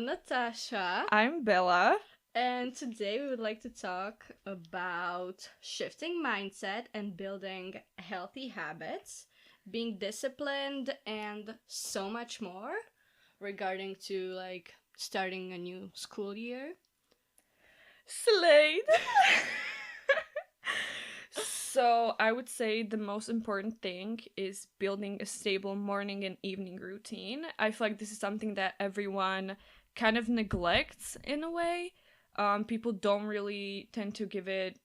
I'm Natasha, I'm Bella. and today we would like to talk about shifting mindset and building healthy habits, being disciplined, and so much more regarding to starting a new school year. Slade. So, I would say the most important thing is building a stable morning and evening routine. I feel like this is something that everyone kind of neglects in a way. People don't really tend to give it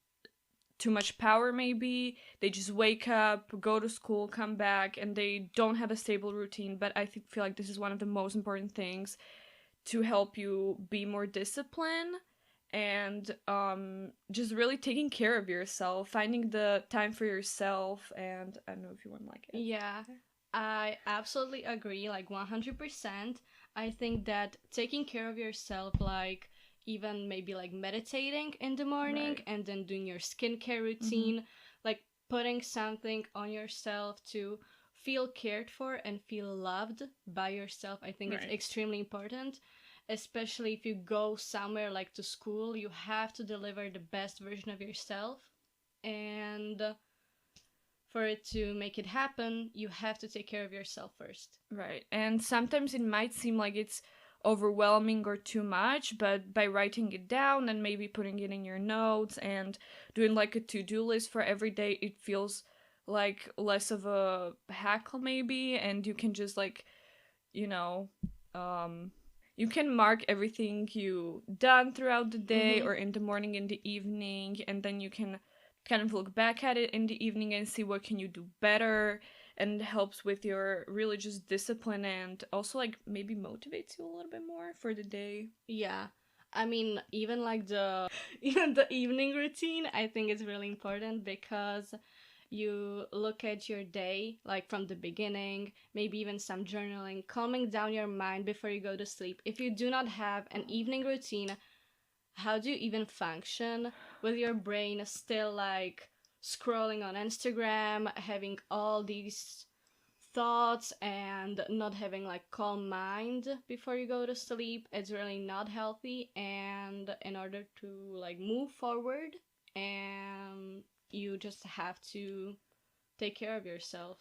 too much power, maybe. They just wake up, go to school, come back, and they don't have a stable routine. But feel like this is one of the most important things to help you be more disciplined and just really taking care of yourself, finding the time for yourself. And I don't know if you want to like it. Yeah, I absolutely agree, like 100%. I think that taking care of yourself, like even maybe like meditating in the morning Right. and then doing your skincare Mm-hmm. routine, like putting something on yourself to feel cared for and feel loved by yourself, I think it's Right. extremely important. Especially if you go somewhere like to school, you have to deliver the best version of yourself. And for it to make it happen, you have to take care of yourself first. Right. And sometimes it might seem like it's overwhelming or too much, but by writing it down and maybe putting it in your notes and doing like a to-do list for every day, it feels like less of a hackle maybe, and you can just like, you know, um you can mark everything you done throughout the day Mm-hmm. or in the morning, in the evening, and then you can kind of look back at it in the evening and see what can you do better, and it helps with your religious discipline and also like maybe motivates you a little bit more for the day. Yeah. I mean, even like the even the evening routine, I think is really important because you look at your day like from the beginning, maybe even some journaling, calming down your mind before you go to sleep. If you do not have an evening routine, how do you even function with your brain still like scrolling on Instagram, having all these thoughts and not having like calm mind before you go to sleep? It's really not healthy. And in order to like move forward, and you just have to take care of yourself.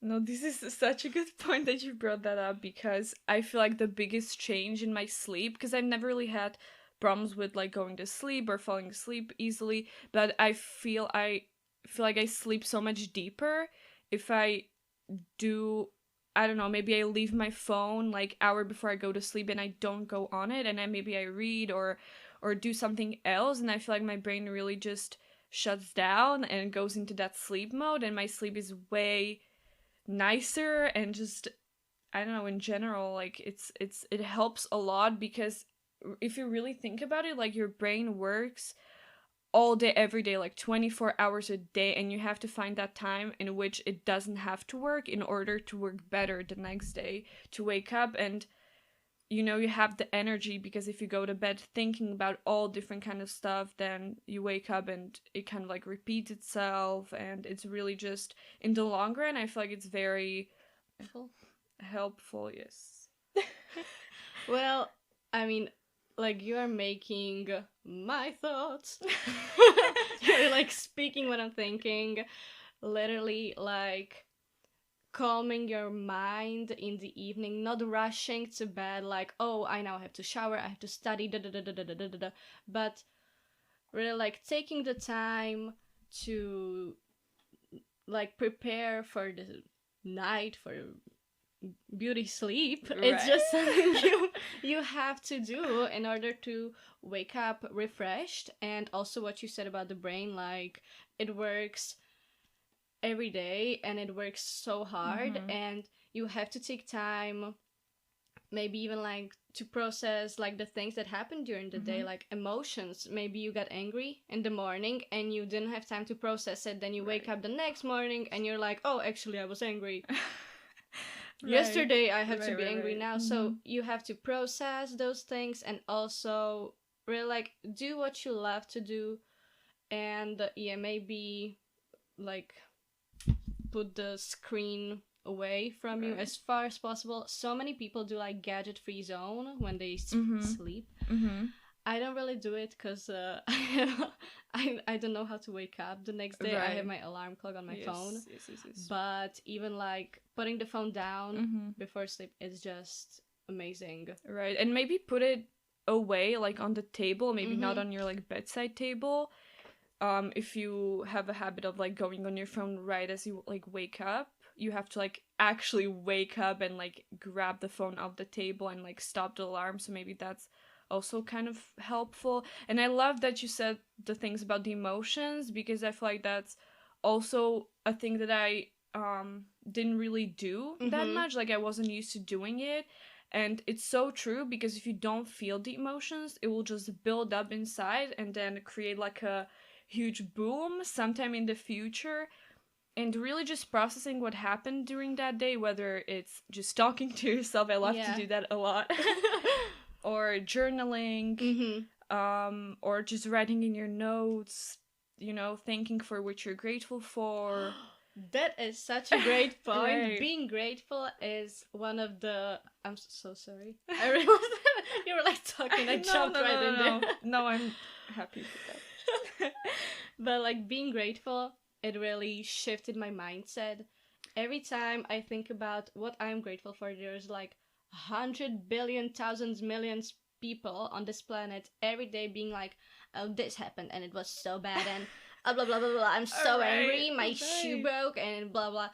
No, this is such a good point that you brought that up, because I feel like the biggest change in my sleep, because I've never really had problems with like going to sleep or falling asleep easily, but I feel like I sleep so much deeper if I do, I don't know, maybe I leave my phone like hour before I go to sleep and I don't go on it, and I read or do something else, and I feel like my brain really just shuts down and goes into that sleep mode, and my sleep is way nicer. And just, I don't know, in general, like it helps a lot, because if you really think about it, like your brain works all day every day, like 24 hours a day, and you have to find that time in which it doesn't have to work in order to work better the next day, to wake up and you have the energy. Because if you go to bed thinking about all different kind of stuff, then you wake up and it kind of like repeats itself, and it's really just, in the long run, I feel like it's very Full. helpful. Yes. Well, I mean, like you are making my thoughts. You're like speaking what I'm thinking. Literally, like calming your mind in the evening, not rushing to bed like, oh, I now have to shower, I have to study, da da da da da da da da, but really like taking the time to like prepare for the night, for beauty sleep. It's just something Right. you have to do in order to wake up refreshed. And also what you said about the brain, like it works every day and it works so hard, Mm-hmm. and you have to take time, maybe even like to process like the things that happened during the day, Mm-hmm. like emotions. Maybe you got angry in the morning and you didn't have time to process it, then you wake Right. up the next morning and you're like, oh, actually I was angry Right. yesterday, I have to Right. be Right. angry Right. now. Mm-hmm. So you have to process those things and also really like do what you love to do. And yeah, maybe like put the screen away from you Right. as far as possible. So many people do like gadget free zone when they sleep. Mm-hmm. I don't really do it because I don't know how to wake up the next day. I have Right. my alarm clock on my phone, Yes. but even like putting the phone down Mm-hmm. before sleep is just amazing. Right, and maybe put it away, like on the table, maybe not Mhm. on your like bedside table. If you have a habit of like going on your phone right as you like wake up, you have to like actually wake up and like grab the phone off the table and like stop the alarm. So maybe that's also kind of helpful. And I love that you said the things about the emotions, because I feel like that's also a thing that I didn't really do that Mhm. much. Like I wasn't used to doing it. And it's so true, because if you don't feel the emotions, it will just build up inside and then create like a huge boom sometime in the future. And really just processing what happened during that day, whether it's just talking to yourself, I love to Yeah. do that a lot, or journaling, Mhm. or just writing in your notes, thanking for what you're grateful for. That is such a great point. Right. Being grateful is one of the. I'm so sorry. I realized that you were like talking. I No, jumped no, right no, in no, there. no. No, I'm happy with that. But like being grateful, it really shifted my mindset. Every time I think about what I'm grateful for, there's like 100 billion, thousands, millions people on this planet every day being like, oh, this happened and it was so bad and blah blah blah blah. I'm so Alright, angry, my shoe right. broke and blah blah.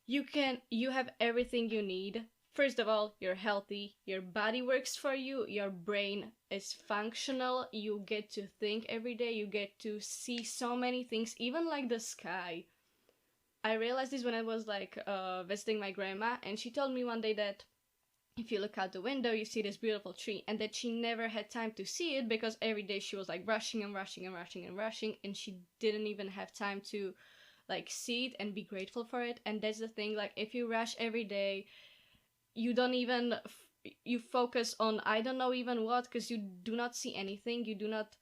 You have everything you need. First of all, you're healthy, your body works for you, your brain is functional, you get to think every day, you get to see so many things, even like the sky. I realized this when I was like visiting my grandma, and she told me one day that if you look out the window, you see this beautiful tree, and that she never had time to see it because every day she was like rushing and rushing and rushing and rushing, and she didn't even have time to like see it and be grateful for it. And that's the thing, like if you rush every day, you don't even you focus on I don't know even what, because you do not see anything, you do not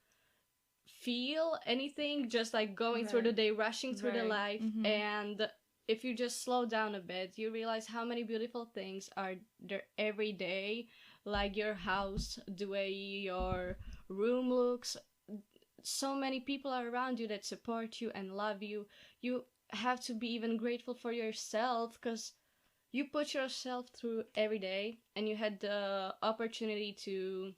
feel anything, just like going through the Right. day, rushing through the Right. life. Mm-hmm. And if you just slow down a bit, you realize how many beautiful things are there every day, like your house, the way your room looks. So many people are around you that support you and love you. You have to be even grateful for yourself, because you put yourself through every day and you had the opportunity to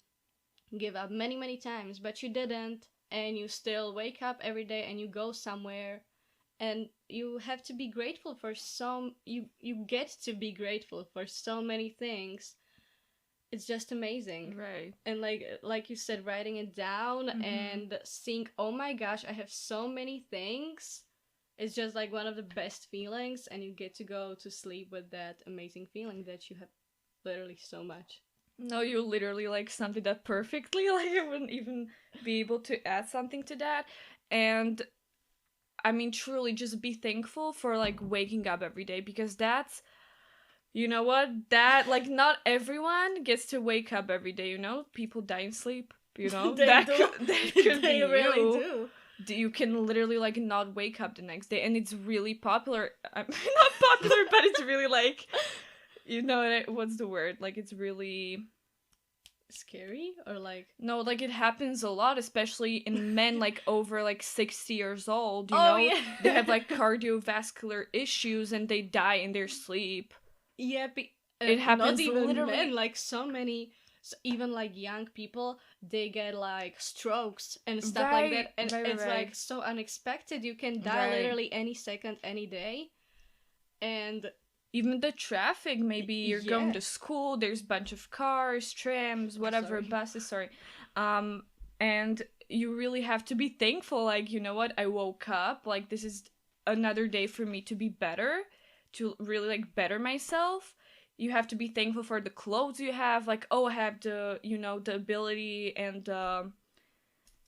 give up many many times, but you didn't, and you still wake up every day and you go somewhere. And you have to be grateful for some you get to be grateful for so many things. It's just amazing. Right. And like you said, writing it down Mm-hmm. and seeing, oh my gosh, I have so many things. It's just like one of the best feelings, and you get to go to sleep with that amazing feeling that you have literally so much. No, you literally like summed it up perfectly. Like I wouldn't even be able to add something to that. And I mean, truly, just be thankful for like waking up every day, because that's, you know what, that like not everyone gets to wake up every day. People die in sleep. They That do. could that could be They really you. do. You can literally like not wake up the next day, and it's really popular. Not popular, but it's really like, what's the word? Like it's really. Scary or like. No, like it happens a lot, especially in men like over like 60 years old, Oh yeah. They have like cardiovascular issues and they die in their sleep. Yeah, It not happens even men, literally. like so many, even like young people, they get like strokes and stuff like Right, that, and right, right, it's like right. so unexpected. You can die Right. literally any second, any day. And Even the traffic, maybe you're going yeah. to school, there's a bunch of cars, trams, Oh, whatever, sorry. buses, sorry. And you really have to be thankful, like, you know what, I woke up, like this is another day for me to be better, to really like better myself. You have to be thankful for the clothes you have, like, oh, I have the ability and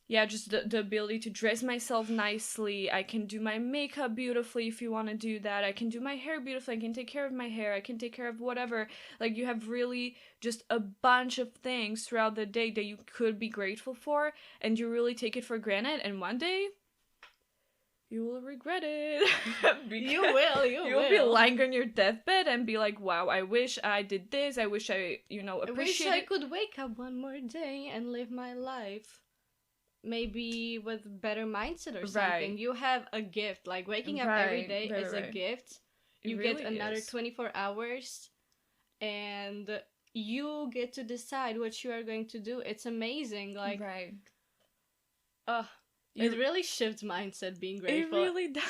yeah, just the ability to dress myself nicely. I can do my makeup beautifully if you want to do that. I can do my hair beautifully. I can take care of my hair. I can take care of whatever. Like, you have really just a bunch of things throughout the day that you could be grateful for, and you really take it for granted. And one day, you will regret it. You will, you You'll be will. lying on your deathbed and be like, wow, I wish I did this. I wish I, I wish appreciated. I could wake up one more day and live my life. Maybe with better mindset or something. Right. You have a gift. Like waking up every Right, day right, is a right. gift. It You get really another is. 24 hours and you get to decide what you are going to do. It's amazing. Like, Right. uh, it You really shifts mindset being It grateful. really does.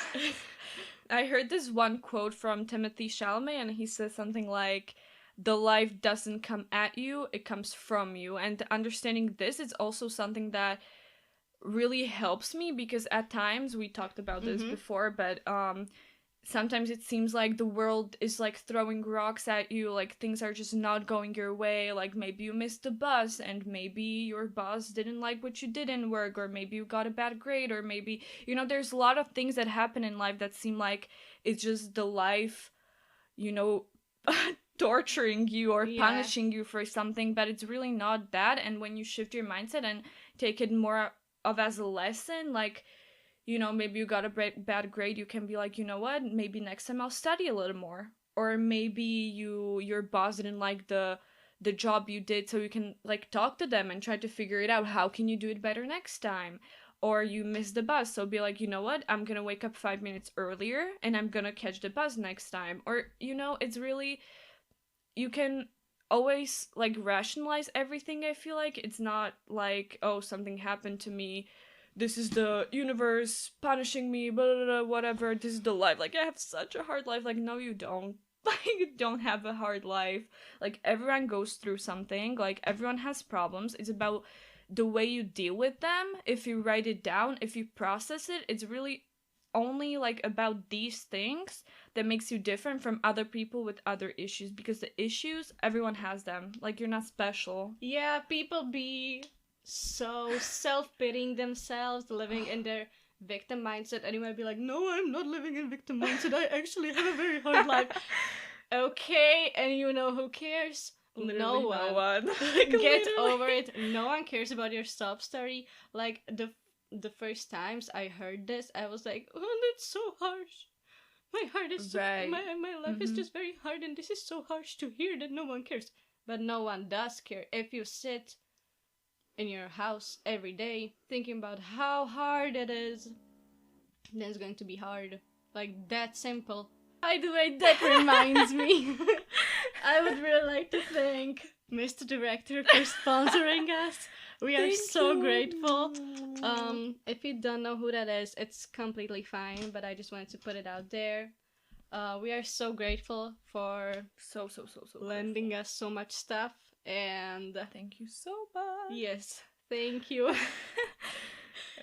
I heard this one quote from Timothy Chalamet, and he says something like, "The life doesn't come at you; it comes from you." And understanding this is also something that really helps me because at times we talked about this Mhm. before, but sometimes it seems like the world is like throwing rocks at you, like things are just not going your way, like maybe you missed the bus and maybe your boss didn't like what you did in work, or maybe you got a bad grade, or maybe there's a lot of things that happen in life that seem like it's just the life, you know torturing you or Yeah. punishing you for something, but it's really not that. And when you shift your mindset and take it more of as a lesson, like maybe you got a bad grade, you can be like, you know what, maybe next time I'll study a little more. Or maybe your boss didn't like the job you did, so you can like talk to them and try to figure it out. How can you do it better next time? Or you missed the bus, so be like, you know what, I'm gonna wake up 5 minutes earlier and I'm gonna catch the bus next time. Or it's really, you can always like rationalize everything. I feel like it's not like, oh, something happened to me, this is the universe punishing me, blah, blah, blah, whatever, this is the life, like I have such a hard life. Like, no, you don't. Like, you don't have a hard life. Like, everyone goes through something, like everyone has problems. It's about the way you deal with them. If you write it down, if you process it, it's really only like about these things that makes you different from other people with other issues, because the issues, everyone has them. Like, you're not special. Yeah, people be so self-pitying themselves, living in their victim mindset, and you might be like, no, I'm not living in victim mindset. I actually have a very hard life. Okay, and who cares? No Literally one. no one. Like, Get literally. over it. No one cares about your sob story. Like the first times I heard this, I was like, oh, that's so harsh. My heart is Right. my life is just very hard, and this is so harsh to hear that no one cares. But no one does care. If you sit in your house every day thinking about how hard it is, then it's going to be hard. Like, that simple. By the way, that reminds me. I would really like to thank Mr. Director for sponsoring us. We are Thank so you. grateful. If you don't know who that is, it's completely fine, but I just wanted to put it out there. We are so grateful for so lending us so much stuff, and thank you so much. yes, thank you.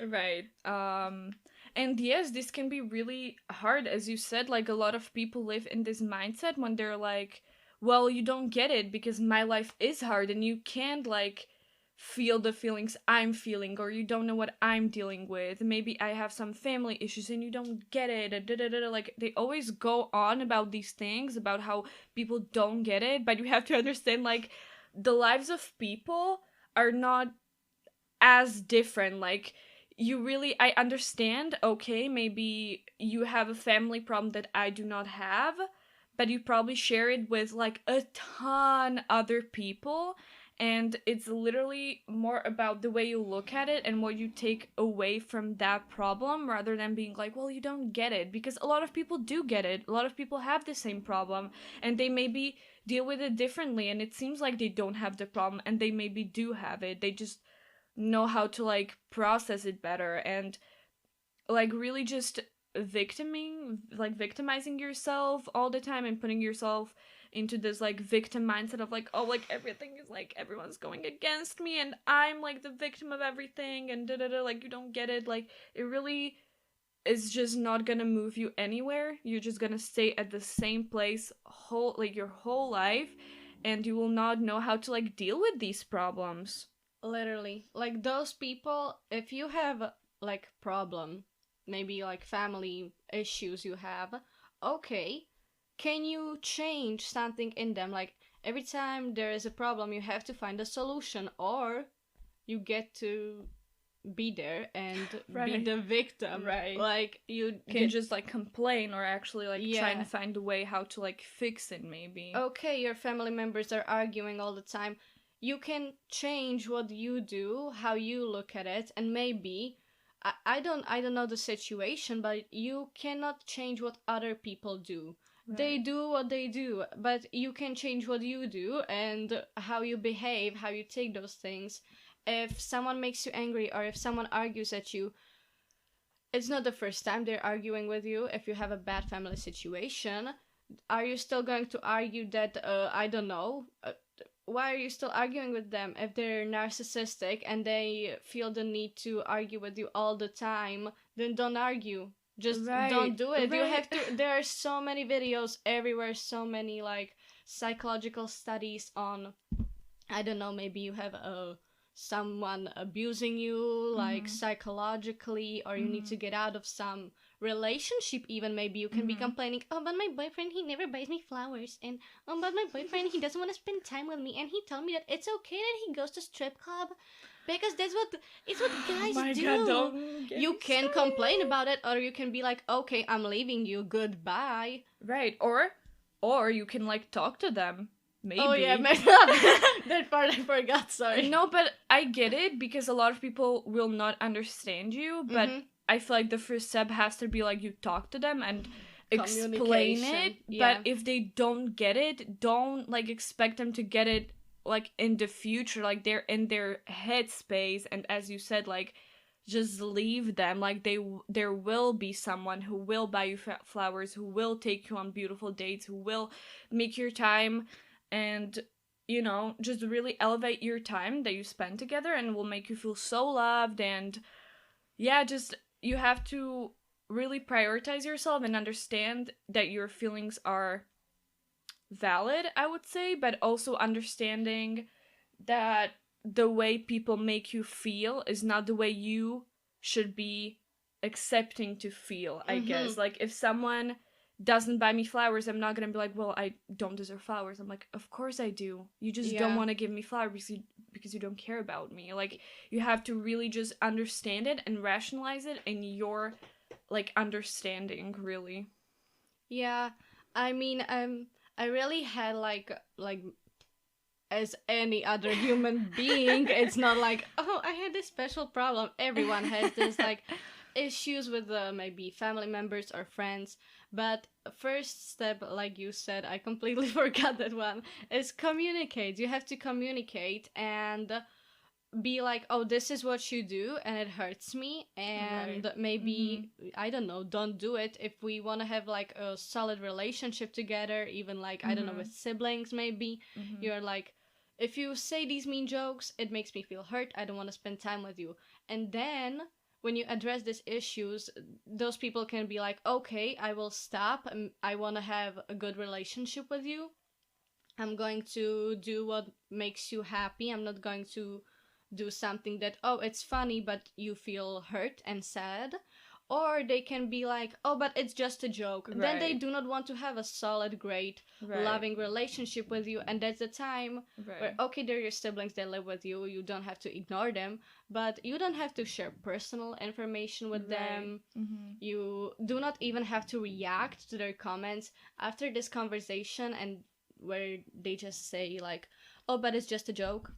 Right. And yes, this can be really hard, as you said. Like, a lot of people live in this mindset when they're like, well, you don't get it because my life is hard and you can't like feel the feelings I'm feeling, or you don't know what I'm dealing with. Maybe I have some family issues and you don't get it. Like, they always go on about these things, about how people don't get it, but you have to understand, like, the lives of people are not as different. Like, I understand, okay, maybe you have a family problem that I do not have, but you probably share it with like a ton other people, and it's literally more about the way you look at it and what you take away from that problem, rather than being like, well, you don't get it, because a lot of people do get it. A lot of people have the same problem and they maybe deal with it differently, and it seems like they don't have the problem and they maybe do have it. They just know how to like process it better. And like, really just victimizing yourself all the time and putting yourself into this like victim mindset of like, oh, like everything is like everyone's going against me and I'm like the victim of everything and like, you don't get it. Like, it really is just not gonna move you anywhere. You're just gonna stay at the same place your whole life, and you will not know how to like deal with these problems. Literally, like those people, if you have like problem, maybe like family issues you have, okay, can you change something in them? Like, every time there is a problem, you have to find a solution, or you get to be there and be Right. the victim. Right. Like you Can get, just like complain or actually like try Yeah. and find a way how to like fix it maybe. okay, your family members are arguing all the time. You can change what you do, how you look at it, and maybe I don't know the situation, but you cannot change what other people do. They Right. do what they do, but you can change what you do and how you behave, how you take those things. If someone makes you angry or if someone argues at you, it's not the first time they're arguing with you. If you have a bad family situation, are you still going to argue that, I don't know, why are you still arguing with them if they're narcissistic and they feel the need to argue with you all the time? Then don't argue. Just Right, don't do it. You right. have to. There are so many videos everywhere, so many like psychological studies on, I don't know, maybe you have someone abusing you like psychologically, or you need to get out of some relationship. Even maybe you can be complaining, oh, but my boyfriend, he never buys me flowers, and oh, but my boyfriend, he doesn't want to spend time with me, and he told me that it's okay that he goes to strip club because that's what it's what guys Oh my do. God, don't get You me can started. complain about it, or you can be like, okay, I'm leaving you, goodbye. Right. Or you can like talk to them. Maybe. Oh yeah, maybe that part I forgot, sorry. No, but I get it because a lot of people will not understand you, but Mhm. I feel like the first step has to be like you talk to them and explain Communication, it. yeah. But if they don't get it, don't like expect them to get it like in the future. Like they're in their headspace, and as you said, like just leave them. Like there will be someone who will buy you flowers, who will take you on beautiful dates, who will make your time, and you know, just really elevate your time that you spend together, and will make you feel so loved. And yeah, just you have to really prioritize yourself and understand that your feelings are valid, I would say, but also understanding that the way people make you feel is not the way you should be accepting to feel, I guess. Like if someone doesn't buy me flowers, I'm not gonna be like, well, I don't deserve flowers. I'm like, of course I do. You just don't Yeah. want to give me flowers because you don't care about me. Like you have to really just understand it and rationalize it in your like understanding, really. Yeah, I mean, I really had like as any other human being, it's not like, oh, I had this special problem. Everyone has this like issues with maybe family members or friends. But first step, like you said, I completely forgot that one, is communicate. You have to communicate and be like, oh, this is what you do and it hurts me, and Right. maybe I don't know, don't do it. If we want to have like a solid relationship together, even like I don't know, with siblings, maybe you're like, if you say these mean jokes, it makes me feel hurt, I don't want to spend time with you. And then when you address these issues, those people can be like, okay, I will stop, I want to have a good relationship with you, I'm going to do what makes you happy, I'm not going to do something that, oh, it's funny but you feel hurt and sad. Or they can be like, oh, but it's just a joke. Then they Right. do not want to have a solid, great, Right. loving relationship with you. And that's the time Right. where, okay, they're your siblings, they live with you, you don't have to ignore them, but you don't have to share personal information with them. You do not even have to react to their comments after this conversation, and where they just say like, oh, but it's just a joke.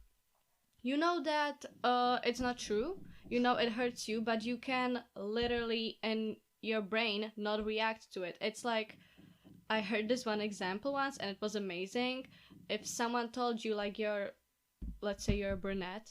You know that it's not true, you know it hurts you, but you can literally in your brain not react to it. It's like, I heard this one example once and it was amazing. If someone told you like let's say you're a brunette,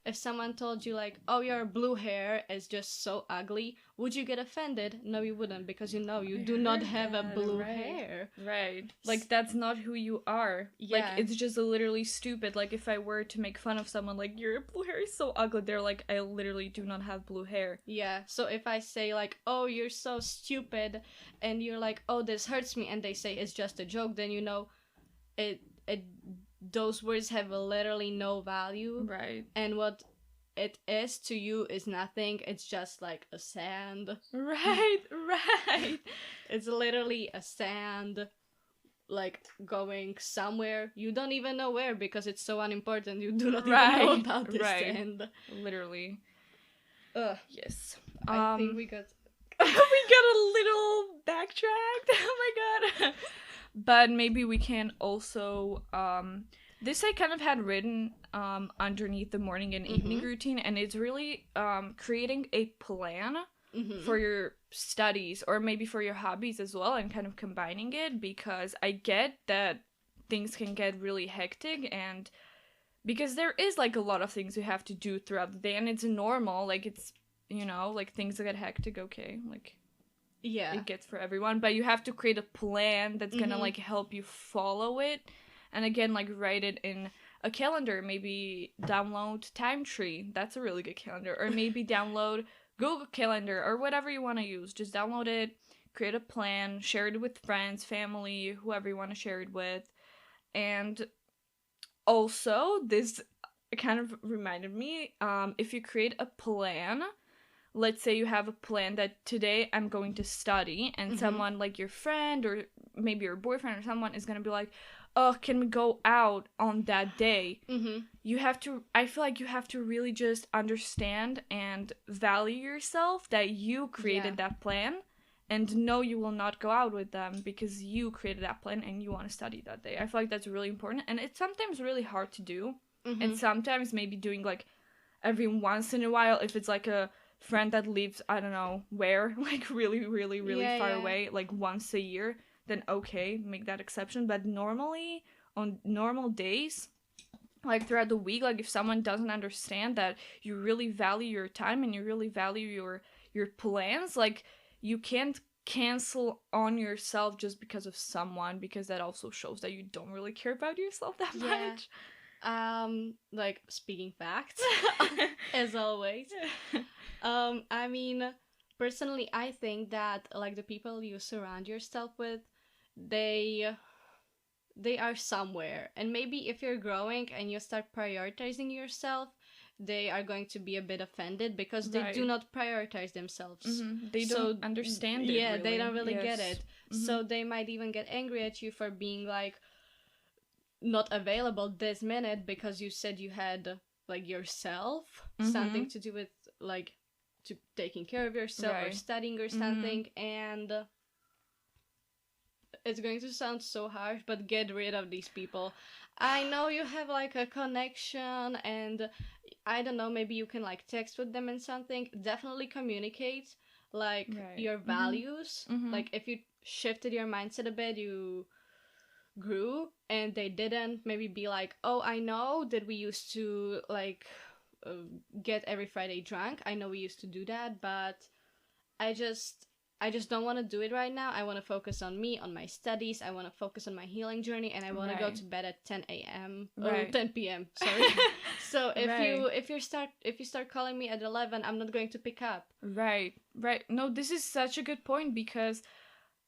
if someone told you like, oh, your blue hair is just so ugly, would you get offended? No, you wouldn't, because you know you I do not heard have a that, blue right. hair. Right. Like that's not who you are. Yeah. Like it's just literally stupid. Like if I were to make fun of someone like your blue hair is so ugly, they're like, I literally do not have blue hair. Yeah, so if I say like, oh, you're so stupid, and you're like, oh, this hurts me, and they say it's just a joke, then you know it those words have literally no value. Right. And what it is to you is nothing. It's just like a sand. Right. Right. It's literally a sand, like going somewhere you don't even know where, because it's so unimportant. You do not even know Right, about this right. sand. Literally. Ugh, Yes. I think we got. We got a little backtracked. Oh my god. But maybe we can also this I kind of had written underneath the morning and evening routine, and it's really creating a plan for your studies or maybe for your hobbies as well, and kind of combining it, because I get that things can get really hectic, and because there is like a lot of things you have to do throughout the day, and it's normal, like it's, you know, like things get hectic, okay, like Yeah. it gets for everyone, but you have to create a plan that's gonna like help you follow it, and again, like write it in a calendar, maybe download Time Tree, that's a really good calendar, or maybe download Google Calendar or whatever you want to use. Just download it, create a plan, share it with friends, family, whoever you want to share it with. And also, this kind of reminded me, if you create a plan, let's say you have a plan that today I'm going to study, and someone like your friend or maybe your boyfriend or someone is going to be like, oh, can we go out on that day? You have to, I feel like you have to really just understand and value yourself that you created that plan, and know you will not go out with them because you created that plan and you want to study that day. I feel like that's really important, and it's sometimes really hard to do. And sometimes maybe doing like every once in a while, if it's like a friend that lives, I don't know where, like really, really, really far away, like once a year, then okay, make that exception. But normally, on normal days, like throughout the week, like if someone doesn't understand that you really value your time and you really value your plans, like you can't cancel on yourself just because of someone, because that also shows that you don't really care about yourself that much. Like speaking facts, as always. I mean, personally, I think that like the people you surround yourself with, they are somewhere, and maybe if you're growing and you start prioritizing yourself, they are going to be a bit offended because they do not prioritize themselves. They don't understand it. Yeah, they don't really get Yes. it. So they might even get angry at you for being like not available this minute because you said you had like yourself, something to do with like to taking care of yourself or studying or something. And it's going to sound so harsh, but get rid of these people. I know you have like a connection, and I don't know, maybe you can like text with them and something. Definitely communicate like your values. Like if you shifted your mindset a bit, you grew, and they didn't, maybe be like, oh, I know that we used to like get every Friday drunk. I know we used to do that, but I just don't want to do it right now. I want to focus on me, on my studies. I want to focus on my healing journey, and I want to go to bed at 10 a.m. or 10 p.m. Sorry. So if you start calling me at 11, I'm not going to pick up. Right. No, this is such a good point, because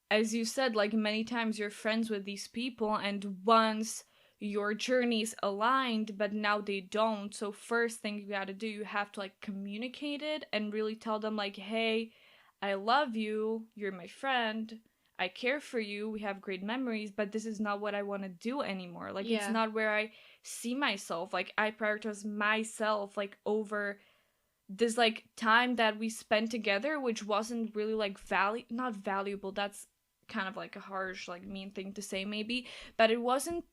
as you said, like many times you're friends with these people, and once your journey's aligned, but now they don't. So first thing you gotta do, you have to like communicate it and really tell them like, hey, I love you, you're my friend, I care for you, we have great memories, but this is not what I want to do anymore. Like it's not where I see myself. Like I prioritize myself like over this like time that we spent together, which wasn't really like not valuable, that's kind of like a harsh, like mean thing to say maybe, but it wasn't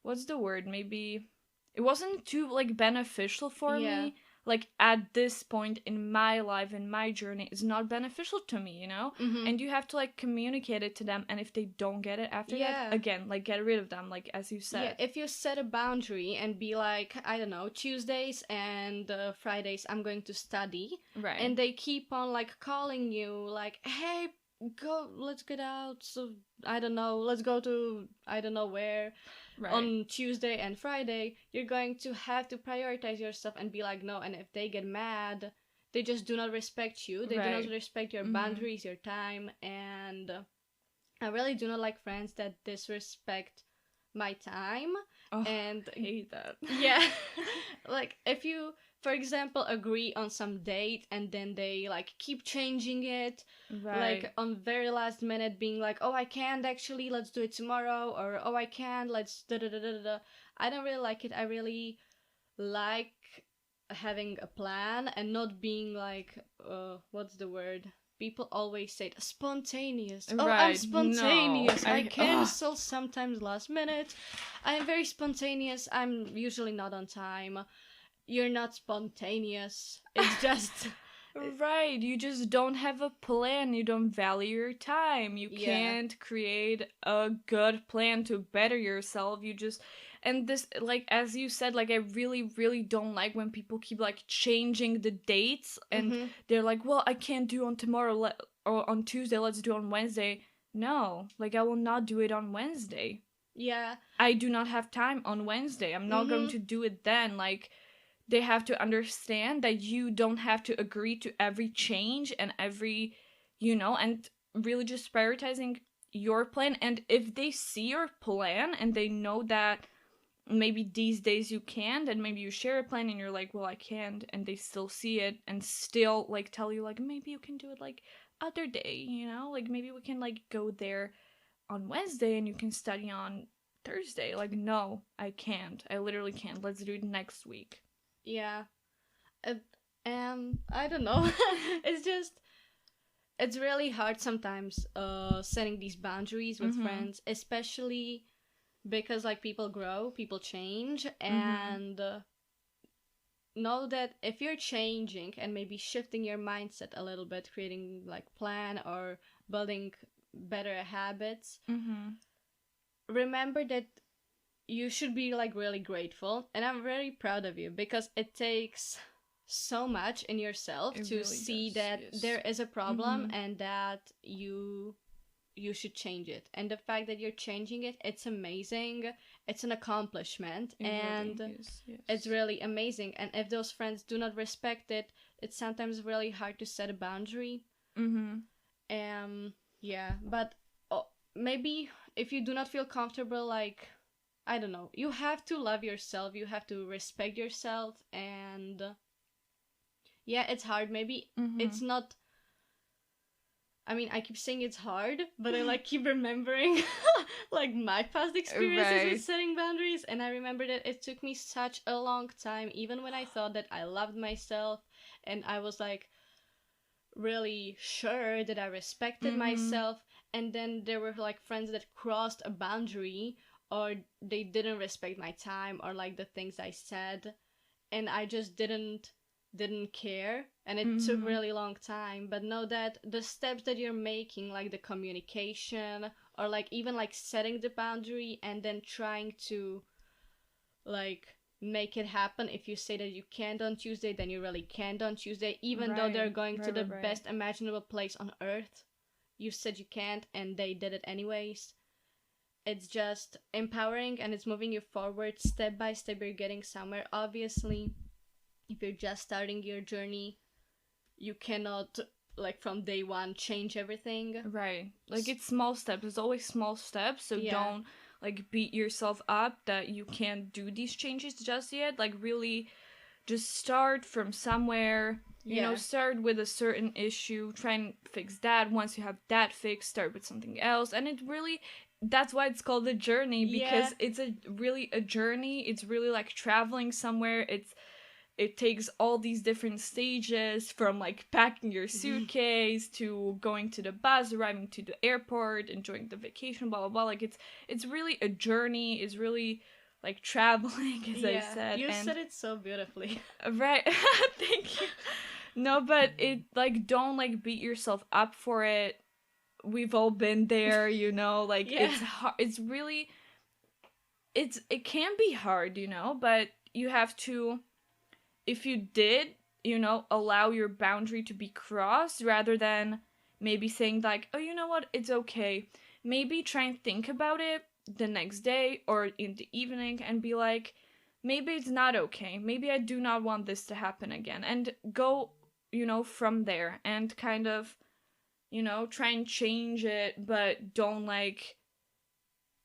what's the word, maybe it wasn't too like beneficial for me. Like at this point in my life, in my journey, it's not beneficial to me, you know. And you have to like communicate it to them, and if they don't get it after that, again, like get rid of them, like as you said. If you set a boundary and be like, I don't know, Tuesdays and Fridays I'm going to study, and they keep on like calling you like, hey, let's get out, so I don't know, let's go to I don't know where on Tuesday and Friday, you're going to have to prioritize yourself and be like, no. And if they get mad, they just do not respect you, they do not respect your boundaries, your time. And I really do not like friends that disrespect my time. And I hate that. Like if you, for example, agree on some date and then they like keep changing it, like on very last minute, being like, oh, I can't actually, let's do it tomorrow, or oh, I can't, let's da da da da da. I don't really like it. I really like having a plan and not being like, what's the word? People always say it, spontaneous. Oh, I'm Right. spontaneous. No. I cancel sometimes last minute. I'm very spontaneous. I'm usually not on time. You're not spontaneous. It's just Right, you just don't have a plan. You don't value your time. You yeah. can't create a good plan to better yourself. You just, and this, like, as you said, like, I really, really don't like when people keep, like, changing the dates and Mm-hmm. they're like, well, I can't do on tomorrow or on Tuesday, let's do on Wednesday. No, like, I will not do it on Wednesday. Yeah. I do not have time on Wednesday. I'm not going Mm-hmm. to do it then. Like, they have to understand that you don't have to agree to every change and every, and really just prioritizing your plan. And if they see your plan and they know that maybe these days you can't, and maybe you share a plan and you're like, well, I can't, and they still see it and still like tell you like, maybe you can do it like other day, like maybe we can like go there on Wednesday and you can study on Thursday. Like, no, I can't. I literally can't. Let's do it next week. Yeah. Uh, and I don't know. It's just it's really hard sometimes setting these boundaries with friends, especially because like people grow, people change, and know that if you're changing and maybe shifting your mindset a little bit, creating like plan or building better habits, remember that you should be like really grateful, and I'm very proud of you because it takes so much in yourself It to really see does, that yes. there is a problem and that you should change it. And the fact that you're changing it, it's amazing. It's an accomplishment. It and really is, yes. it's really amazing. And if those friends do not respect it, it's sometimes really hard to set a boundary. Yeah, but maybe if you do not feel comfortable, like, I don't know, you have to love yourself, you have to respect yourself. And yeah, it's hard. Maybe it's not, I mean, I keep saying it's hard, but I like keep remembering like my past experiences with setting boundaries. And I remember that it took me such a long time, even when I thought that I loved myself and I was like really sure that I respected myself. And then there were like friends that crossed a boundary, or they didn't respect my time or like the things I said, and I just didn't care, and it took really long time. But know that the steps that you're making, like the communication or like even like setting the boundary and then trying to like make it happen. If you say that you can't on Tuesday, then you really can't on Tuesday, even though they're going to the best imaginable place on earth. You said you can't and they did it anyways. It's just empowering and it's moving you forward step by step. You're getting somewhere. Obviously, if you're just starting your journey, you cannot like from day one change everything. Right. Like, it's small steps. It's always small steps. So don't like beat yourself up that you can't do these changes just yet. Like, really just start from somewhere. Start with a certain issue, try and fix that. Once you have that fixed, start with something else. And it really, that's why it's called a journey, because it's really a journey. It's really like traveling somewhere. It takes all these different stages, from like packing your suitcase to going to the bus, arriving to the airport, enjoying the vacation, blah blah blah. Like, it's really a journey. It's really like traveling, as I said. You said it so beautifully. Right. Thank you. No, but it, like, don't like beat yourself up for it. We've all been there, like it's hard. It's really, it can be hard, but you have to, if you did, allow your boundary to be crossed, rather than maybe saying like, oh, you know what, it's okay. Maybe try and think about it the next day or in the evening and be like, maybe it's not okay. Maybe I do not want this to happen again. And go, from there and kind of, try and change it, but don't like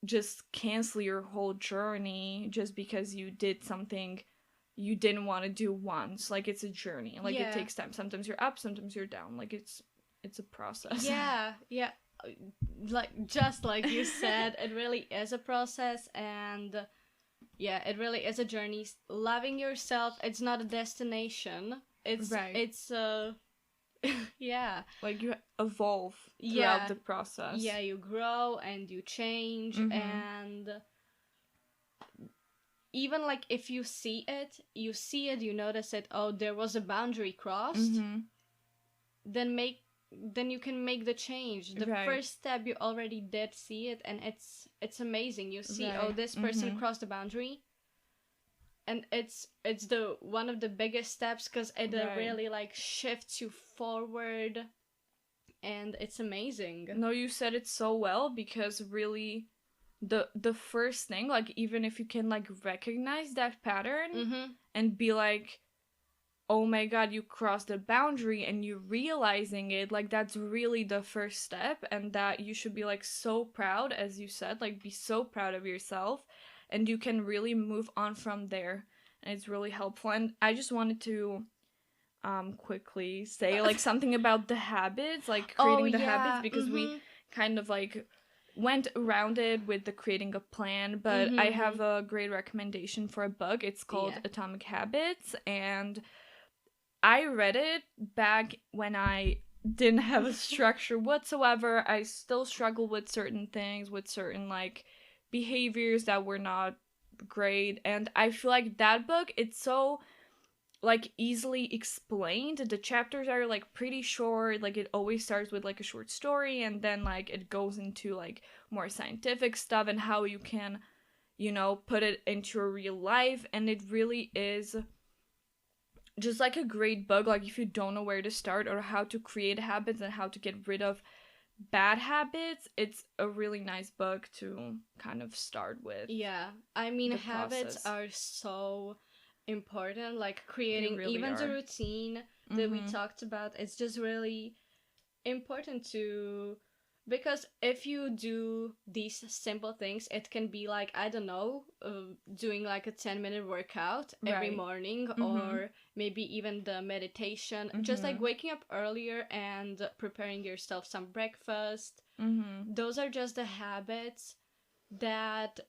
just cancel your whole journey just because you did something you didn't want to do once. Like, it's a journey. Like, it takes time. Sometimes you're up, sometimes you're down. Like, it's a process. Yeah. Like, just like you said, it really is a process. And Yeah, it really is a journey. Loving yourself, it's not a destination. Right. It's yeah. Like you evolve throughout Yeah. the process. Yeah, you grow and you change, Mhm. and even like if you see it, you notice it, oh, there was a boundary crossed, Mhm. then you can make the change. The Right. first step, you already did see it, and it's amazing. You see, oh, Right. this person Mhm. crossed the boundary, and it's the one of the biggest steps, because it Right. really like shifts you forward, and it's amazing. No, you said it so well, because really the first thing, like even if you can like recognize that pattern Mm-hmm. and be like, oh my god, you crossed the boundary, and you realizing it, like that's really the first step, and that you should be like so proud, as you said, like be so proud of yourself, and you can really move on from there, and it's really helpful. And I just wanted to quickly say like something about the habits, like Oh creating the habits, yeah. because we Mm-hmm. kind of like went around it with the creating a plan, but I Mm-hmm. have a great recommendation for a book. It's called Yeah. Atomic Habits, and I read it back when I didn't have a structure whatsoever. I still struggle with certain things, with certain like behaviors that were not great, and I feel like that book, it's so like easily explained. The chapters are like pretty short, like it always starts with like a short story, and then like it goes into like more scientific stuff and how you can, put it into your real life. And it really is just like a great book, like if you don't know where to start or how to create habits and how to get rid of bad habits, it's a really nice book to kind of start with Yeah, I mean, the habits process. are so important, like They creating really even the are. routine that we Mhm. talked about. It's just really important to, because if you do these simple things, it can be like, I don't know, doing like a 10-minute workout every Right. morning, Mhm. or maybe even the meditation, just like Mhm. waking up earlier and preparing yourself some breakfast. Mhm. Those are just the habits that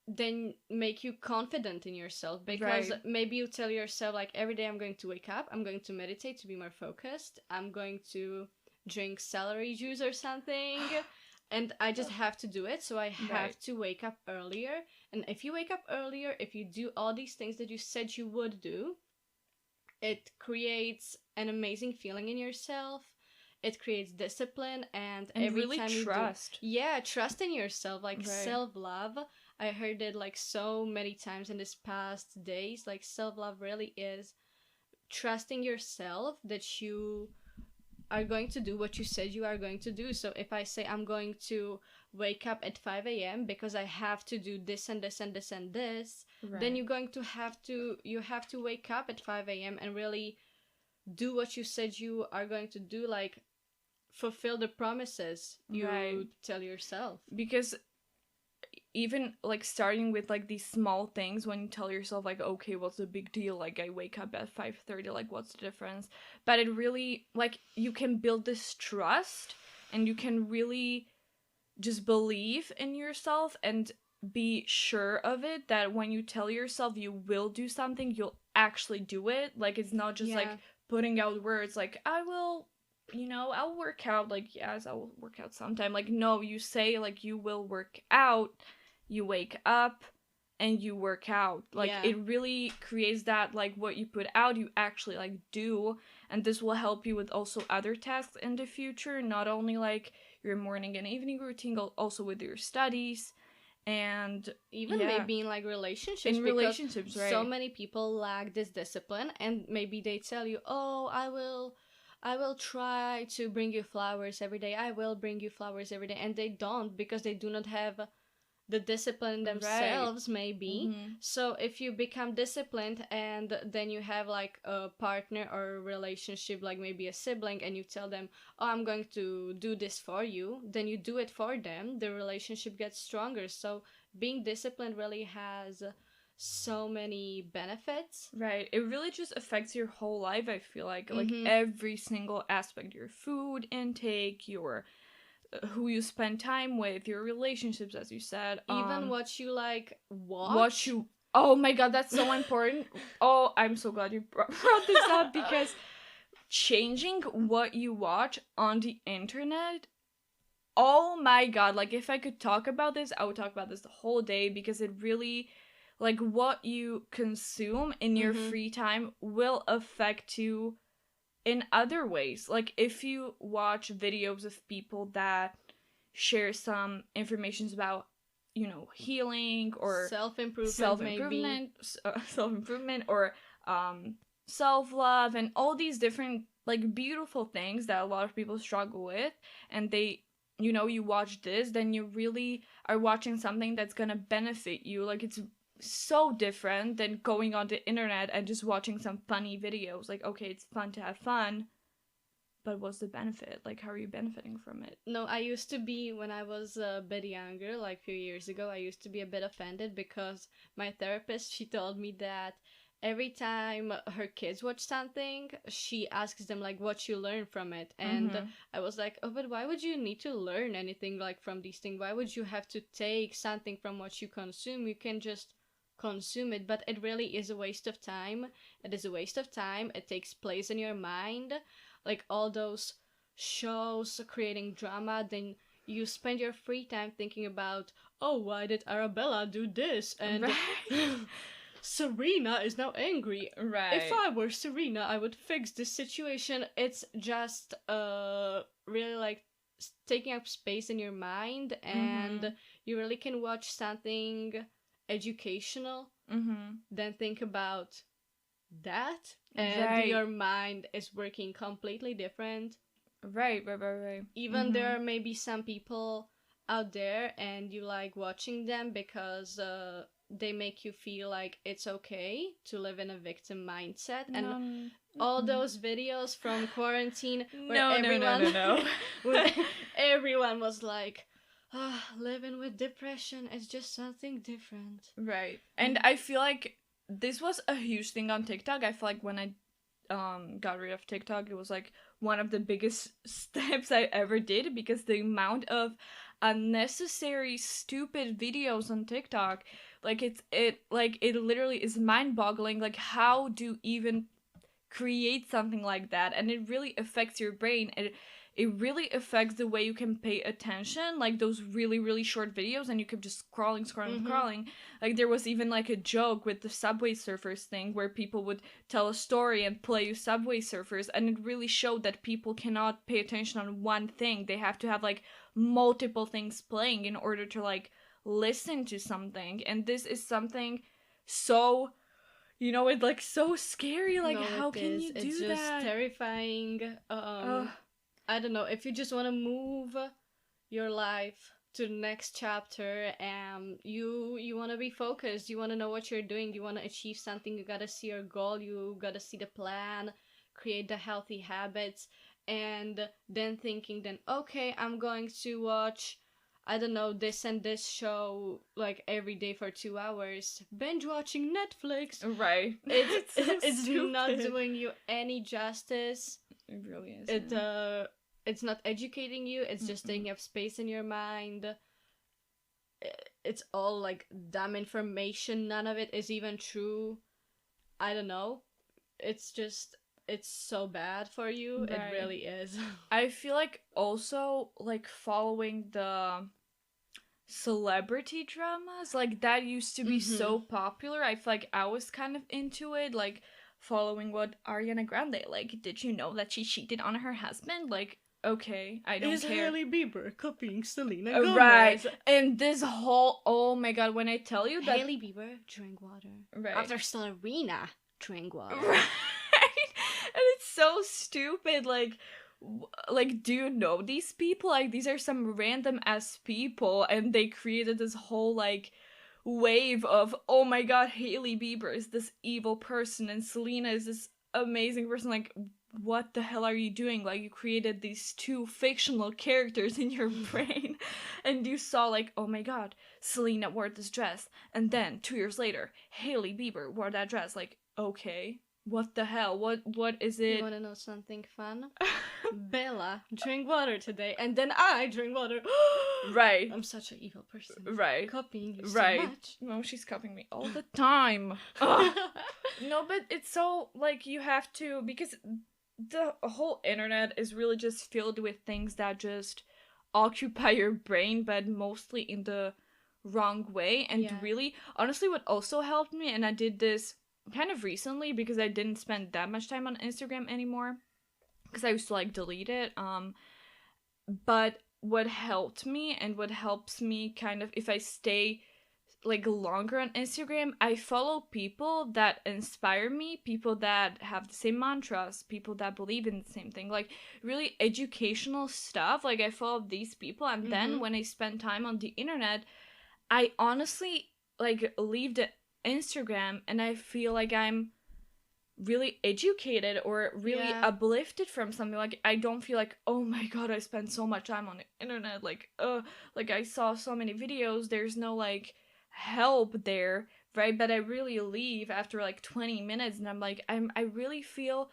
then make you confident in yourself, because Right. maybe you tell yourself like, every day I'm going to wake up, I'm going to meditate to be more focused, I'm going to drink celery juice or something, and I just have to do it, so I Right. have to wake up earlier. And if you wake up earlier, if you do all these things that you said you would do, it creates an amazing feeling in yourself. It creates discipline, and And every really time you do, trust. yeah, trust in yourself, like Right. self-love. I heard it like so many times in this past days, like self-love really is trusting yourself that you are going to do what you said you are going to do. So if I say I'm going to wake up at 5 a.m. because I have to do this and this and this and this, then Right. you're going to have to wake up at 5 a.m. and really do what you said you are going to do, like fulfill the promises Right. you tell yourself. Because even like starting with like these small things, when you tell yourself like, okay, what's the big deal, like I wake up at 5:30, like what's the difference? But it really, like, you can build this trust, and you can really just believe in yourself and be sure of it, that when you tell yourself you will do something, you'll actually do it. Like it's not just Yeah. like putting out words like, I will, I'll work out, like yes, I will work out sometime. Like no, you say like you will work out, you wake up and you work out. Like Yeah. it really creates that, like what you put out you actually like do. And this will help you with also other tasks in the future, not only like your morning and evening routine, also with your studies. And Even yeah, maybe in like relationships, in because relationships, so right? many people lack this discipline, and maybe they tell you, oh, I will try to bring you flowers every day, I will bring you flowers every day, and they don't, because they do not have the discipline Right. themselves, maybe. Mm-hmm. So if you become disciplined, and then you have like a partner or a relationship, like maybe a sibling, and you tell them, oh, I'm going to do this for you, then you do it for them, the relationship gets stronger. So being disciplined really has so many benefits. Right. It really just affects your whole life, I feel like Mm-hmm. every single aspect, your food intake, your who you spend time with, your relationships, as you said. Even what you like watch. What you. Oh my god, that's so important. Oh, I'm so glad you brought this up, because changing what you watch on the internet. Oh my god, like if I could talk about this, I would talk about this the whole day, because it really, like, what you consume in your free time will affect you in other ways. Like if you watch videos of people that share some informations about, you know, healing or self-improvement or self-love and all these different like beautiful things that a lot of people struggle with, and they, you know, you watch this, then you really are watching something that's gonna benefit you. Like it's so different than going on the internet and just watching some funny videos. Like, okay, it's fun to have fun, but what's the benefit? Like, how are you benefiting from it? No, I used to be, when I was a bit younger, like a few years ago, I used to be a bit offended because my therapist, she told me that every time her kids watch something, she asks them like what you learn from it. And I was like, oh, but why would you need to learn anything like from these things? Why would you have to take something from what you consume? You can just consume it. But it really is a waste of time. It is a waste of time. It takes place in your mind, like all those shows creating drama. Then you spend your free time thinking about, oh, why did Arabella do this? And Serena is now angry. Right. If I were Serena, I would fix this situation. It's just really like taking up space in your mind, and you really can watch something educational, then think about that, and your mind is working completely different. Right. Even there may be some people out there and you like watching them because they make you feel like it's okay to live in a victim mindset. And all those videos from quarantine where where everyone was like, living with depression is just something different. Right. And I feel like this was a huge thing on TikTok. I feel like when I got rid of TikTok, it was like one of the biggest steps I ever did, because the amount of unnecessary stupid videos on TikTok, like it literally is mind-boggling. Like, how do even create something like that? And it really affects your brain. It really affects the way you can pay attention, like those really short videos, and you keep just scrolling. Like there was even like a joke with the Subway Surfers thing where people would tell a story and play you Subway Surfers, and it really showed that people cannot pay attention on one thing. They have to have like multiple things playing in order to like listen to something. And this is something so, you know, it's like so scary. Like, no, how can you do that? It's just terrifying. I don't know, if you just want to move your life to the next chapter, and you want to be focused, you want to know what you're doing, you want to achieve something, you gotta see your goal, you gotta see the plan, create the healthy habits, and then thinking then, okay, I'm going to watch, I don't know, this and this show like every day for 2 hours, binge watching Netflix. Right. It's not doing you any justice. It really is. It's not educating you, it's just taking up space in your mind. It's all like dumb information, none of it is even true. I don't know. It's so bad for you. Right. It really is. I feel like also like following the celebrity dramas, like that used to be so popular. I feel like I was kind of into it, like following what Ariana Grande, like, did you know that she cheated on her husband? Like, okay, I don't care. Hailey Bieber copying Selena Gomez. Right. And this whole, oh my god, when I tell you that Hailey Bieber drank water. Right. After Serena drank water. Right. And it's so stupid. Like, do you know these people? Like, these are some random ass people, and they created this whole like wave of, oh my god, Hailey Bieber is this evil person and Selena is this amazing person. Like, what the hell are you doing? Like, you created these two fictional characters in your brain, and you saw like, oh my god, Selena wore this dress, and then 2 years later Hailey Bieber wore that dress. Like, okay, What the hell? What is You it? want to know something fun? Bella, drink water today, and then I drink water. Right. I'm such an evil person. Right. Copying you Right. so much. No, she's copying me all the time. Ugh. No, but it's so like you have to, because the whole internet is really just filled with things that just occupy your brain, but mostly in the wrong way. And Yeah. really, honestly, what also helped me, and I did this kind of recently because I didn't spend that much time on Instagram anymore, because I used to like delete it. But what helped me and what helps me kind of, if I stay like longer on Instagram, I follow people that inspire me, people that have the same mantras, people that believe in the same thing, like really educational stuff. Like I follow these people, and then when I spend time on the internet, I honestly like leave the Instagram and I feel like I'm really educated or really Yeah. uplifted from something. Like I don't feel like, oh my god, I spent so much time on the internet, like I saw so many videos, there's no like help there, right? But I really leave after like 20 minutes and I'm like, I really feel,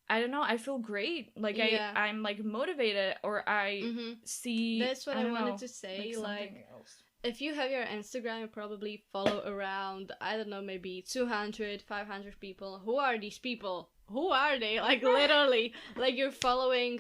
I don't know, I feel great, like Yeah. I'm like motivated, or I see, That's what I don't wanted know, to say. something Like, else. if you have your Instagram, you probably follow around, I don't know, maybe 200, 500 people. Who are these people? Who are they? Like, literally. Like, you're following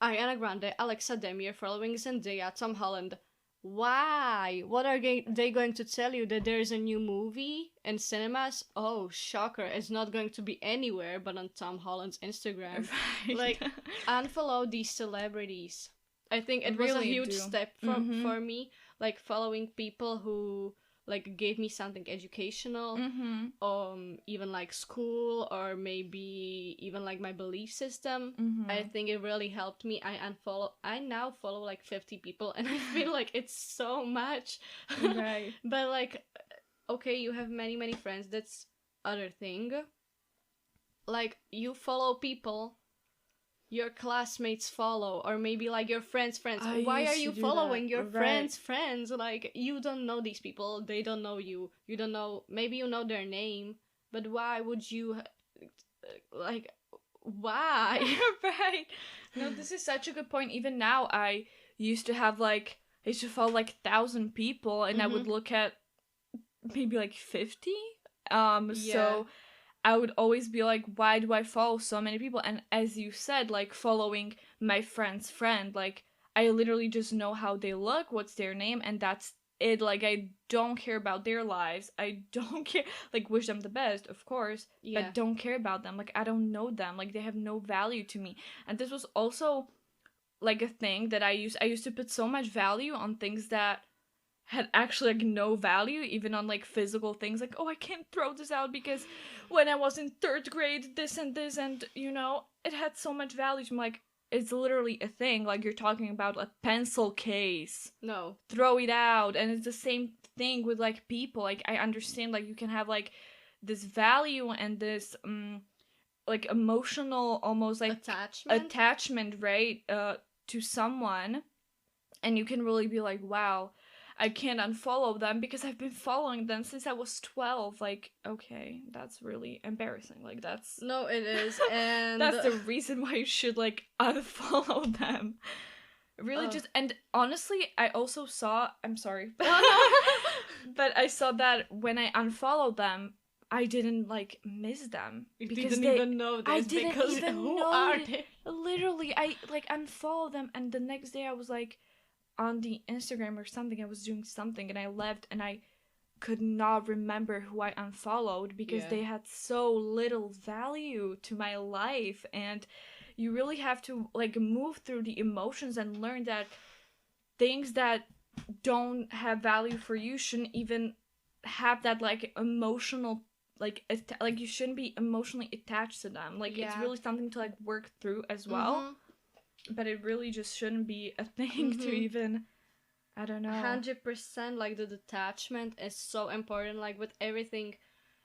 Ariana Grande, Alexa Demi, you're following Zendaya, Tom Holland. Why? What are they going to tell you? That there's a new movie in cinemas? Oh, shocker. It's not going to be anywhere but on Tom Holland's Instagram. Right. Like, unfollow these celebrities. I think it was a Really huge do. step for me, like following people who like gave me something educational, even like school or maybe even like my belief system. I think it really helped me. I now follow like 50 people and I feel like it's so much. Right. But like, okay, you have many friends, that's other thing. Like, you follow people your classmates follow, or maybe like your friends. Why are you following your friends? Like, you don't know these people, they don't know you, you don't know, maybe you know their name, but why would you like, why? Right. No, this is such a good point. Even now, I used to have like, I used to follow like 1,000 people, and I would look at maybe like 50. So I would always be like, why do I follow so many people? And as you said, like following my friend's friend, like I literally just know how they look, what's their name, and that's it. Like I don't care about their lives. I don't care, like wish them the best, of course, but don't care about them. Like I don't know them. Like they have no value to me. And this was also like a thing that I used to put so much value on things that had actually like no value, even on like physical things, like, oh, I can't throw this out because when I was in 3rd grade this and this, and it had so much value to me. Like it's literally a thing, like you're talking about a pencil case, No, throw it out. And it's the same thing with like people. Like I understand, like you can have like this value and this like emotional, almost like attachment, right, to someone, and you can really be like, wow, I can't unfollow them because I've been following them since I was 12. Like, okay, that's really embarrassing. Like, that's... No, it is, and... that's the reason why you should, like, unfollow them. Really just... And honestly, I also saw... I'm sorry. But I saw that when I unfollowed them, I didn't, like, miss them. You didn't even know this. I didn't because even who know are it. they? Literally, I, like, unfollowed them, and the next day I was, like... on the Instagram or something, I was doing something and I left and I could not remember who I unfollowed because they had so little value to my life. And you really have to like move through the emotions and learn that things that don't have value for you shouldn't even have that like emotional like like you shouldn't be emotionally attached to them. Like it's really something to like work through as well. But it really just shouldn't be a thing to even, I don't know. 100%, like the detachment is so important. Like with everything,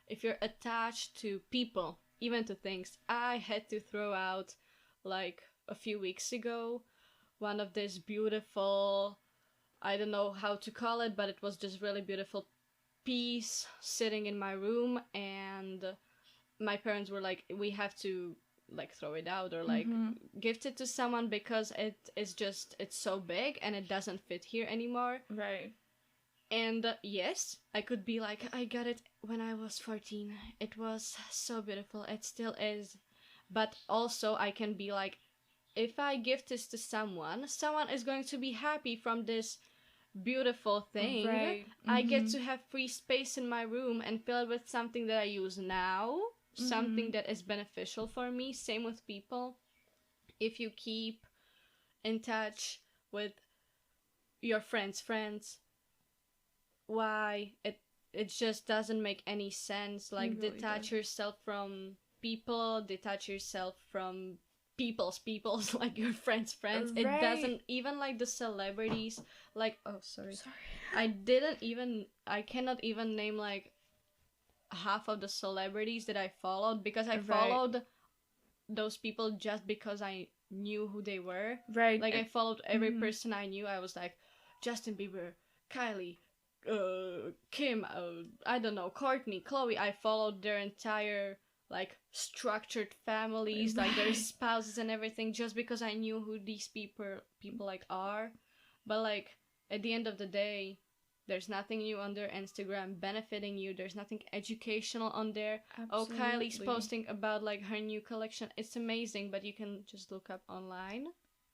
if you're attached to people, even to things, I had to throw out like a few weeks ago one of this beautiful, I don't know how to call it, but it was this really beautiful piece sitting in my room, and my parents were like, we have to like throw it out or like Mm-hmm. gift it to someone because it is just it's so big and it doesn't fit here anymore. Right. And yes, I could be like, I got it when I was 14. It was so beautiful. It still is. But also, I can be like, if I gift this to someone, someone is going to be happy from this beautiful thing. Right. I get Mm-hmm. to have free space in my room and fill it with something that I use now, Mm-hmm. something that is beneficial for me. Same with people. If you keep in touch with your friends, why it just doesn't make any sense. Like, Really detach does. yourself from people, detach yourself from people's like your friends. It Right. doesn't even like the celebrities. Like, oh sorry, Sorry. I cannot even name like half of the celebrities that I followed, because I Right. followed those people just because I knew who they were. Right. Like, I followed every Mhm. person I knew. I was like, Justin Bieber, Kylie, Kim, I don't know, Courtney, Chloe. I followed their entire like structured families, like their Right. spouses and everything, just because I knew who these people like are. But like, at the end of the day, there's nothing new on their Instagram benefiting you. There's nothing educational on there. Oh, Kylie's Absolutely. posting about like her new collection. It's amazing, but you can just look up online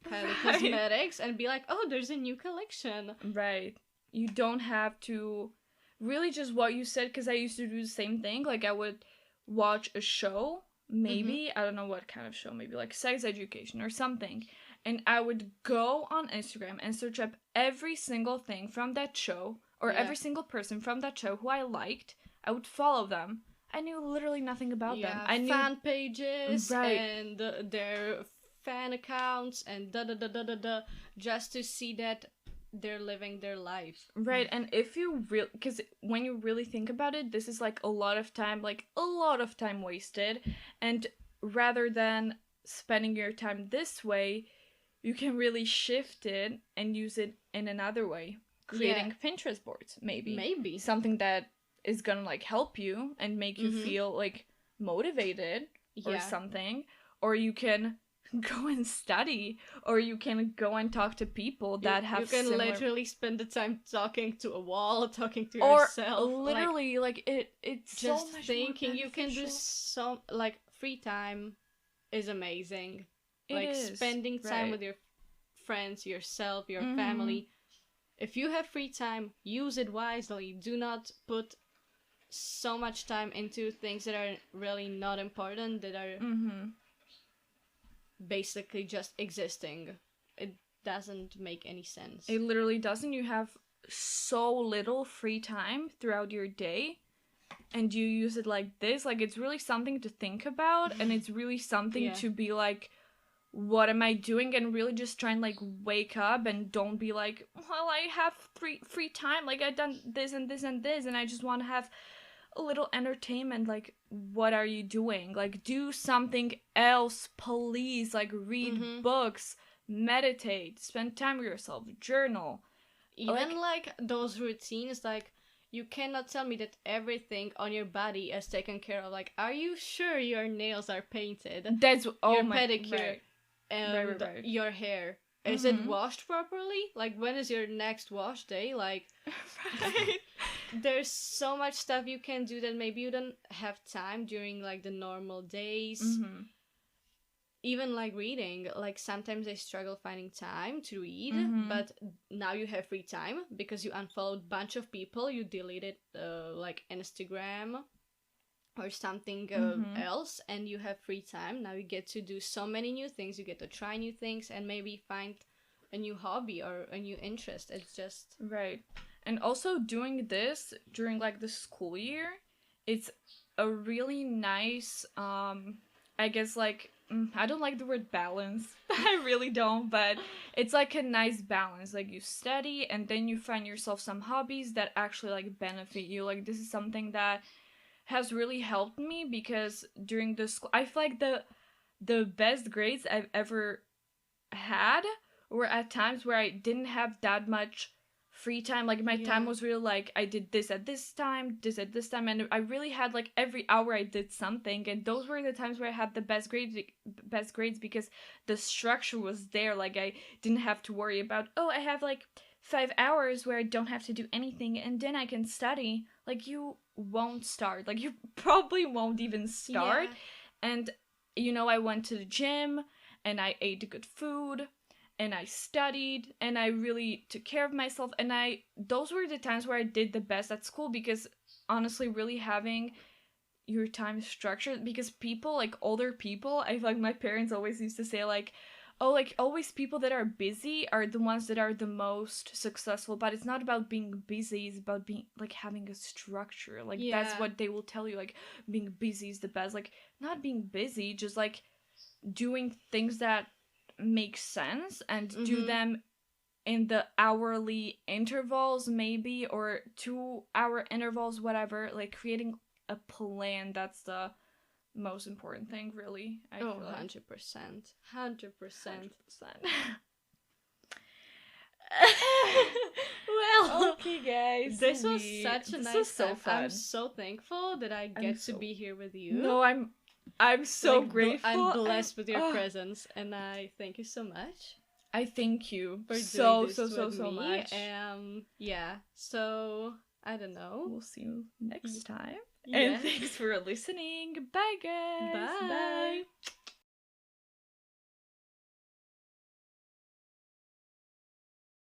Kylie Right. Cosmetics and be like, oh, there's a new collection. Right. You don't have to really just what you said, because I used to do the same thing. Like, I would watch a show, maybe, I don't know what kind of show, maybe like sex education or something. And I would go on Instagram and search up every single thing from that show or Yeah. every single person from that show who I liked. I would follow them. I knew literally nothing about them. Yeah, I knew fan pages Right. and their fan accounts and da da da da da da, just to see that they're living their life. Right, and if you really, because when you really think about it, this is like a lot of time, wasted. And rather than spending your time this way, you can really shift it and use it in another way. Creating Pinterest boards, maybe. Maybe. Something that is gonna like help you and make you Mhm. feel like motivated or Yeah. something. Or you can go and study, or you can go and talk to people that have you can similar... literally spend the time talking to a wall, talking to or yourself, literally like it's just so much thinking. more You can do beneficial. so like free time is amazing. It Like is, spending time right. with your friends, yourself, your Mhm. family. If you have free time, use it wisely. Do not put so much time into things that are really not important, that are Mhm. basically just existing. It doesn't make any sense. It literally doesn't. You have so little free time throughout your day, and you use it like this. Like, it's really something to think about, and it's really something Yeah. to be like, what am I doing? And really just try and like wake up and don't be like, well, I have free time. Like, I've done this and this and this, and I just want to have a little entertainment. Like, what are you doing? Like, do something else, please. Like, read Mhm. books, meditate, spend time with yourself, journal. Even like those routines, like you cannot tell me that everything on your body is taken care of. Like, are you sure your nails are painted? That's Your my pedicure right. and right. your hair. Is it Mhm. washed properly? Like, when is your next wash day? Like, Right. there's so much stuff you can do that maybe you don't have time during like the normal days. Mhm. Even like reading, like sometimes I struggle finding time to read, Mhm. but now you have free time because you unfollowed bunch of people, you deleted like Instagram or something Mhm. else, and you have free time. Now you get to do so many new things, you get to try new things and maybe find a new hobby or a new interest. It's just Right. And also doing this during like the school year, it's a really nice I guess like I don't like the word balance. I really don't, but it's like a nice balance. Like, you study and then you find yourself some hobbies that actually like benefit you. Like, this is something that has really helped me, because during the school, I feel like the best grades I've ever had were at times where I didn't have that much free time. Like my time Yeah. was really like I did this at this time, this at this time, and I really had like every hour I did something, and those were the times where I had the best grades because the structure was there. Like I didn't have to worry about, oh, I have like 5 hours where I don't have to do anything and then I can study. Like you won't start. Like you probably won't even start. Yeah. And I went to the gym and I ate good food and I studied and I really took care of myself, and those were the times where I did the best at school, because honestly really having your time structured, because people, like older people, I feel like my parents always used to say like, oh, like always people that are busy are the ones that are the most successful, but it's not about being busy, it's about being like having a structure. Like that's Yeah. what they will tell you, like being busy is the best. Like not being busy, just like doing things that make sense and do Mhm. them in the hourly intervals maybe, or 2 hour intervals, whatever. Like creating a plan, that's the most important thing, really, I Oh, feel like. 100%. 100%. 100%. Well, Okay, guys. this was such a This nice was so time. fun. I'm so thankful that I I'm get to so- be here with you. No, I'm so Like, grateful. I'm blessed with your oh, presence, and I thank you so much I thank you for so doing this so with me. much. Yeah. So I don't know. We'll see you next time. Yeah. And thanks for listening. Bye, guys. Bye.